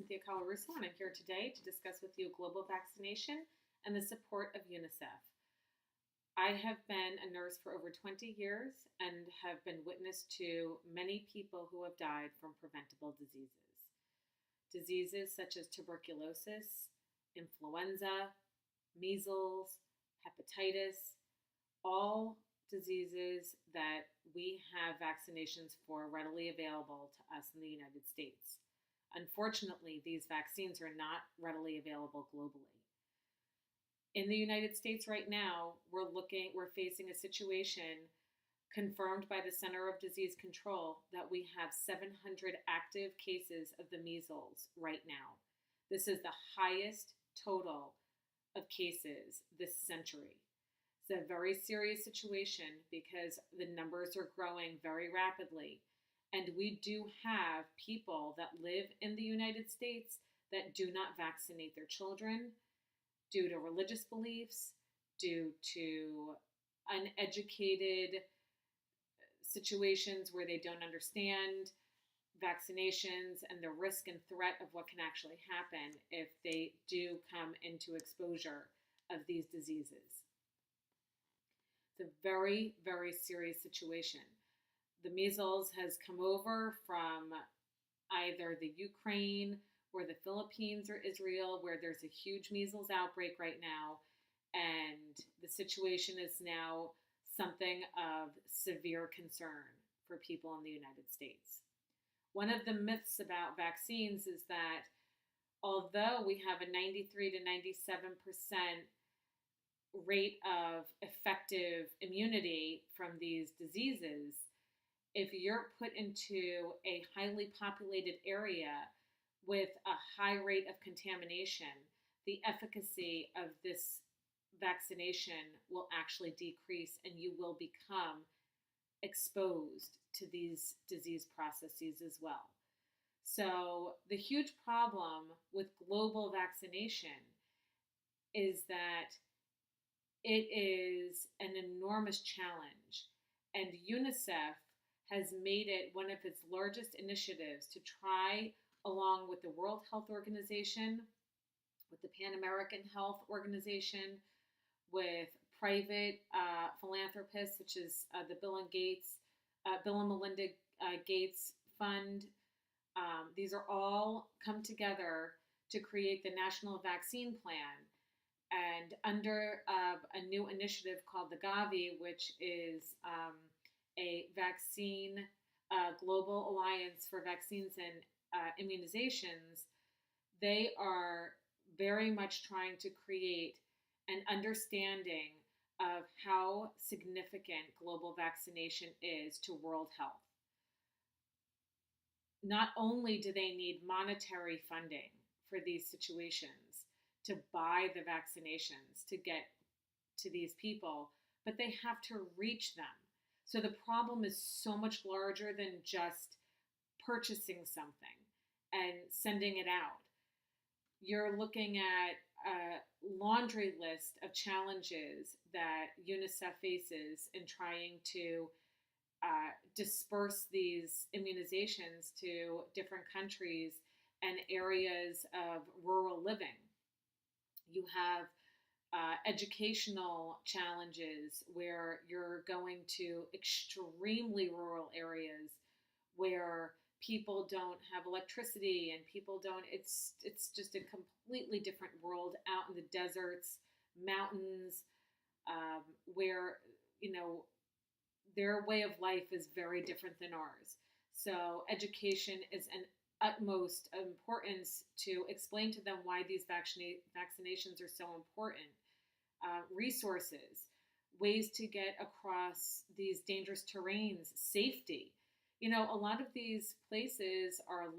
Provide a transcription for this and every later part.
Cynthia Colarusso, and I'm here today to discuss with you global vaccination and the support of UNICEF. I have been a nurse for over 20 years and have been witness to many people who have died from preventable diseases. Diseases such as tuberculosis, influenza, measles, hepatitis, all diseases that we have vaccinations for readily available to us in the United States. Unfortunately, these vaccines are not readily available globally. In the United States right now, we're facing a situation confirmed by the Center of Disease Control that we have 700 active cases of the measles right now. This is the highest total of cases this century. It's a very serious situation because the numbers are growing very rapidly. And we do have people that live in the United States that do not vaccinate their children due to religious beliefs, due to uneducated situations where they don't understand vaccinations and the risk and threat of what can actually happen if they do come into exposure of these diseases. It's a very, very serious situation. The measles has come over from either the Ukraine or the Philippines or Israel, where there's a huge measles outbreak right now, and the situation is now something of severe concern for people in the United States. One of the myths about vaccines is that although we have a 93 to 97% rate of effective immunity from these diseases, if you're put into a highly populated area with a high rate of contamination, the efficacy of this vaccination will actually decrease and you will become exposed to these disease processes as well. So the huge problem with global vaccination is that it is an enormous challenge, and UNICEF has made it one of its largest initiatives to try, along with the World Health Organization, with the Pan American Health Organization, with private philanthropists, such as the Bill and Melinda Gates Fund. These are all come together to create the National Vaccine Plan. And under a new initiative called the Gavi, which is a vaccine global alliance for vaccines and immunizations, they are very much trying to create an understanding of how significant global vaccination is to world health. Not only do they need monetary funding for these situations to buy the vaccinations to get to these people, but they have to reach them. So the problem is so much larger than just purchasing something and sending it out. You're looking at a laundry list of challenges that UNICEF faces in trying to disperse these immunizations to different countries and areas of rural living. You have educational challenges where you're going to extremely rural areas where people don't have electricity and people don't, it's just a completely different world out in the deserts, mountains, where, their way of life is very different than ours. So education is an utmost importance to explain to them why these vaccinations are so important. Resources, ways to get across these dangerous terrains, safety. A lot of these places are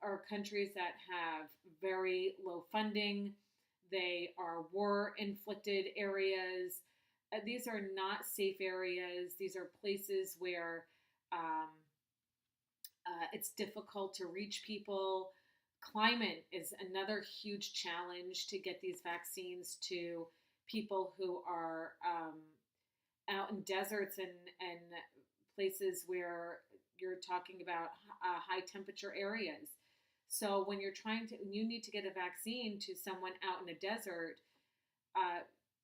are countries that have very low funding. They are war-inflicted areas. These are not safe areas. These are places where it's difficult to reach people. Climate is another huge challenge to get these vaccines to people who are out in deserts and places where you're talking about high temperature areas. So when you need to get a vaccine to someone out in a desert, uh,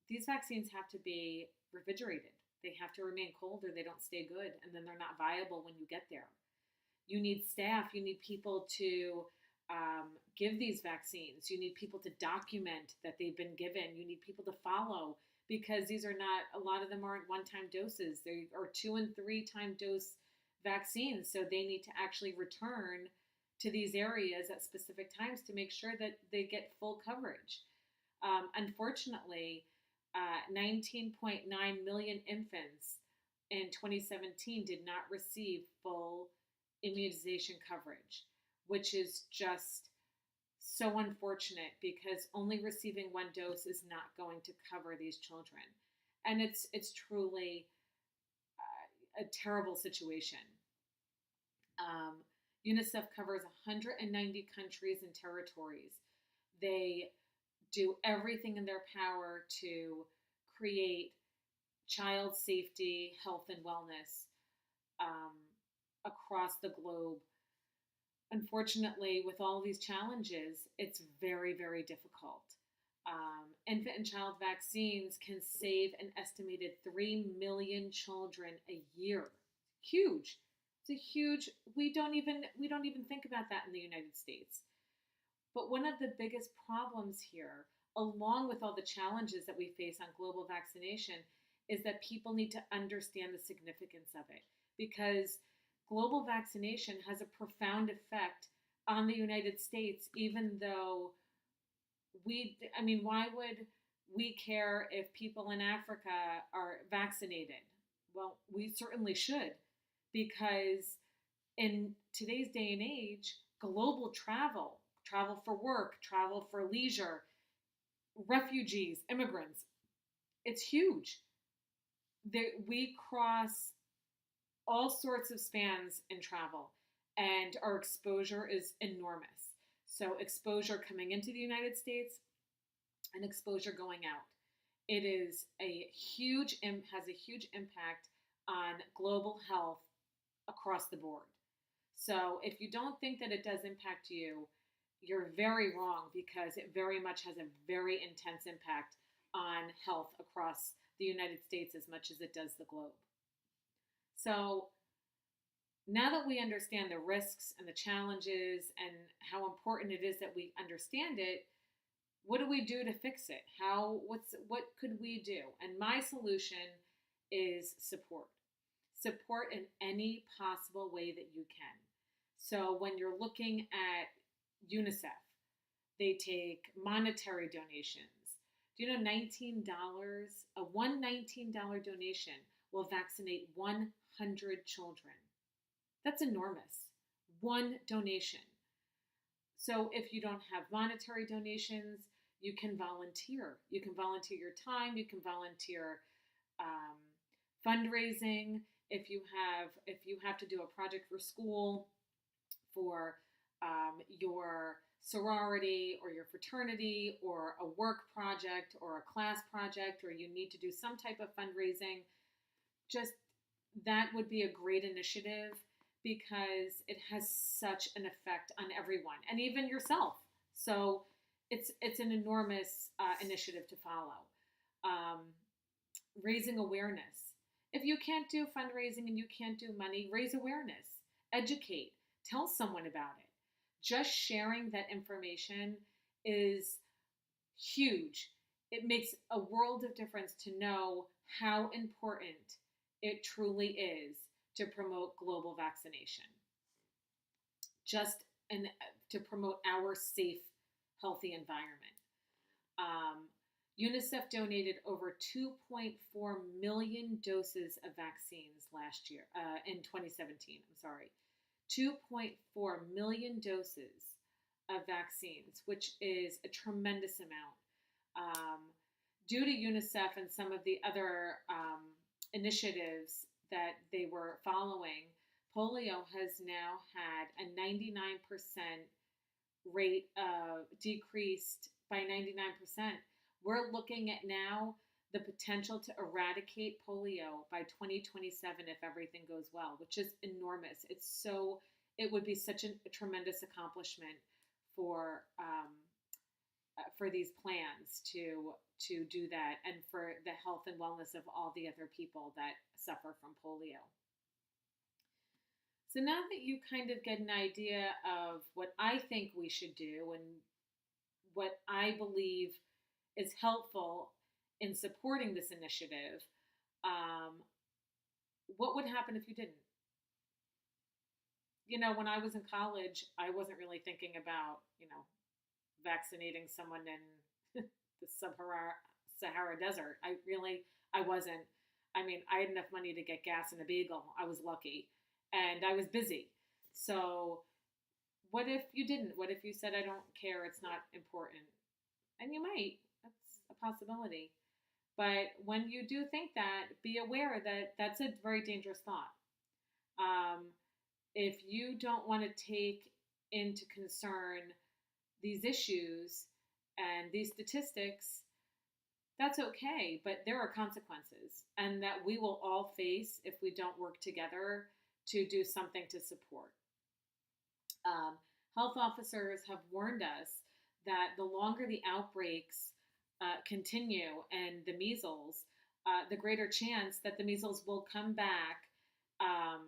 these vaccines have to be refrigerated. They have to remain cold or they don't stay good, and then they're not viable when you get there. You need staff, you need people to give these vaccines, you need people to document that they've been given, you need people to follow because these are not, a lot of them aren't one time doses, they are 2 and 3 time dose vaccines. So they need to actually return to these areas at specific times to make sure that they get full coverage. Unfortunately, 19.9 million infants in 2017 did not receive full immunization coverage, which is just so unfortunate because only receiving one dose is not going to cover these children. And it's truly a terrible situation. Um, UNICEF covers 190 countries and territories. They do everything in their power to create child safety, health, and wellness um, across the globe. Unfortunately, with all these challenges, it's very, very difficult. Infant and child vaccines can save an estimated 3 million children a year. Huge. It's a huge. We don't even think about that in the United States. But one of the biggest problems here, along with all the challenges that we face on global vaccination, is that people need to understand the significance of it because global vaccination has a profound effect on the United States, even though I mean, why would we care if people in Africa are vaccinated? Well, we certainly should because in today's day and age, global travel, travel for work, travel for leisure, refugees, immigrants, it's huge. We cross all sorts of spans in travel, and our exposure is enormous. So, exposure coming into the United States and exposure going out. It is has a huge impact on global health across the board. So if you don't think that it does impact you, you're very wrong because it very much has a very intense impact on health across the United States as much as it does the globe. So now that we understand the risks and the challenges and how important it is that we understand it, what do we do to fix it? What could we do? And my solution is support. Support in any possible way that you can. So when you're looking at UNICEF, they take monetary donations. Do you know $19, $19 donation will vaccinate 100 children? That's enormous. One donation. So if you don't have monetary donations, you can volunteer. You can volunteer your time. You can volunteer um, fundraising. If you have to do a project for school, for your sorority or your fraternity, or a work project or a class project, or you need to do some type of fundraising, just that would be a great initiative because it has such an effect on everyone and even yourself. So it's an enormous initiative to follow. Um, Raising awareness. If you can't do fundraising and you can't do money, raise awareness, educate, tell someone about it. Just sharing that information is huge. It makes a world of difference to know how important it truly is to promote global vaccination. Just and to promote our safe, healthy environment. Um, UNICEF donated over 2.4 million doses of vaccines last year, in 2017. I'm sorry. 2.4 million doses of vaccines, which is a tremendous amount. Um, Due to UNICEF and some of the other initiatives that they were following, polio has now had a 99% rate of decreased by 99%. We're looking at now the potential to eradicate polio by 2027 if everything goes well, which is enormous. It's so it would be such a tremendous accomplishment for these plans to do that, and for the health and wellness of all the other people that suffer from polio. So now that you kind of get an idea of what I think we should do and what I believe is helpful in supporting this initiative, um, what would happen if you didn't? When I was in college, I wasn't really thinking about, vaccinating someone in the Sahara Desert. I wasn't. I mean, I had enough money to get gas and a bagel. I was lucky. And I was busy. So, what if you didn't? What if you said, I don't care, it's not important? And you might. That's a possibility. But when you do think that, be aware that that's a very dangerous thought. Um, if you don't want to take into concern these issues and these statistics, that's okay, but there are consequences, and that we will all face if we don't work together to do something to support. Um, Health officers have warned us that the longer the outbreaks continue and the measles, the greater chance that the measles will come back um,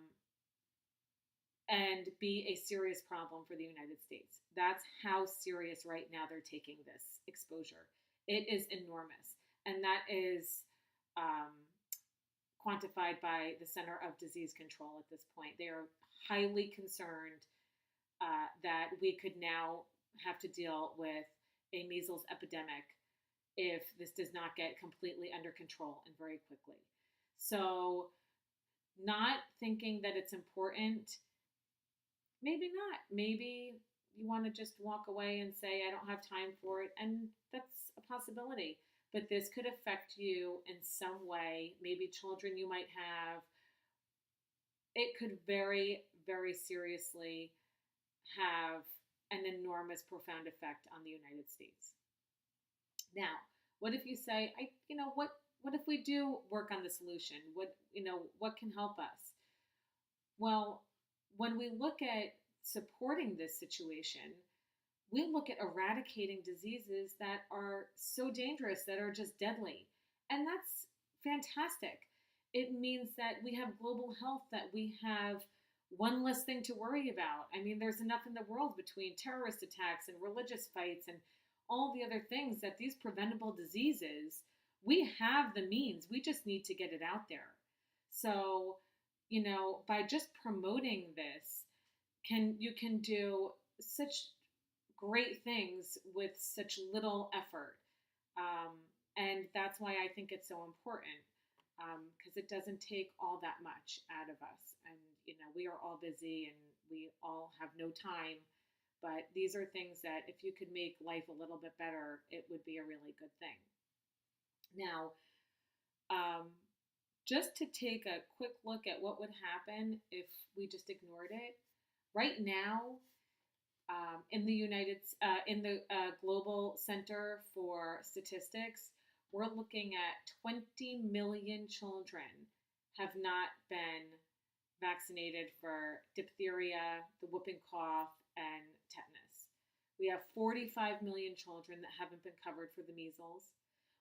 and be a serious problem for the United States. That's how serious right now they're taking this exposure. It is enormous. And that is um, quantified by the Center of Disease Control at this point. They are highly concerned that we could now have to deal with a measles epidemic if this does not get completely under control and very quickly. So, not thinking that it's important, maybe not. Maybe you want to just walk away and say, I don't have time for it. And that's a possibility. But this could affect you in some way. Maybe children you might have. It could very, very seriously have an enormous, profound effect on the United States. Now, what if you say, what if we do work on the solution? What can help us? Well, when we look at supporting this situation, we look at eradicating diseases that are so dangerous, that are just deadly. And that's fantastic. It means that we have global health, that we have one less thing to worry about. I mean, there's enough in the world between terrorist attacks and religious fights and all the other things, that these preventable diseases, we have the means. We just need to get it out there. So, by just promoting this, you can do such great things with such little effort. And that's why I think it's so important, because it doesn't take all that much out of us. And, we are all busy and we all have no time. But these are things that if you could make life a little bit better, it would be a really good thing. Now, just to take a quick look at what would happen if we just ignored it. Right now, in the Global Center for Statistics, we're looking at 20 million children have not been vaccinated for diphtheria, the whooping cough, and tetanus. We have 45 million children that haven't been covered for the measles.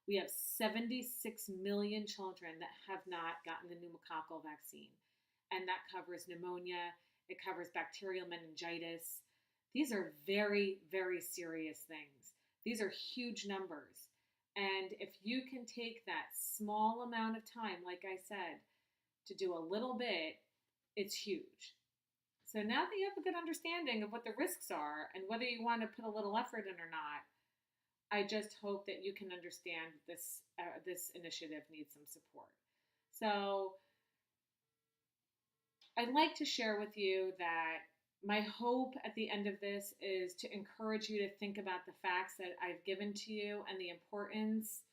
We have 76 million children that have not gotten the pneumococcal vaccine. And that covers pneumonia, it covers bacterial meningitis. These are very, very serious things. These are huge numbers. And if you can take that small amount of time, like I said, to do a little bit, it's huge. So now that you have a good understanding of what the risks are and whether you want to put a little effort in or not, I just hope that you can understand this initiative needs some support. So I'd like to share with you that my hope at the end of this is to encourage you to think about the facts that I've given to you and the importance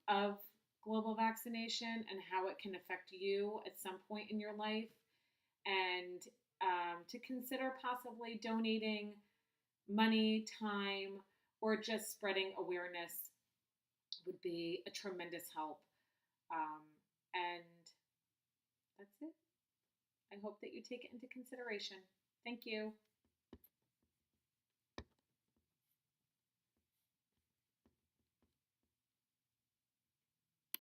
of global vaccination and how it can affect you at some point in your life, and to consider possibly donating money, time, or just spreading awareness would be a tremendous help. And that's it. I hope that you take it into consideration. Thank you.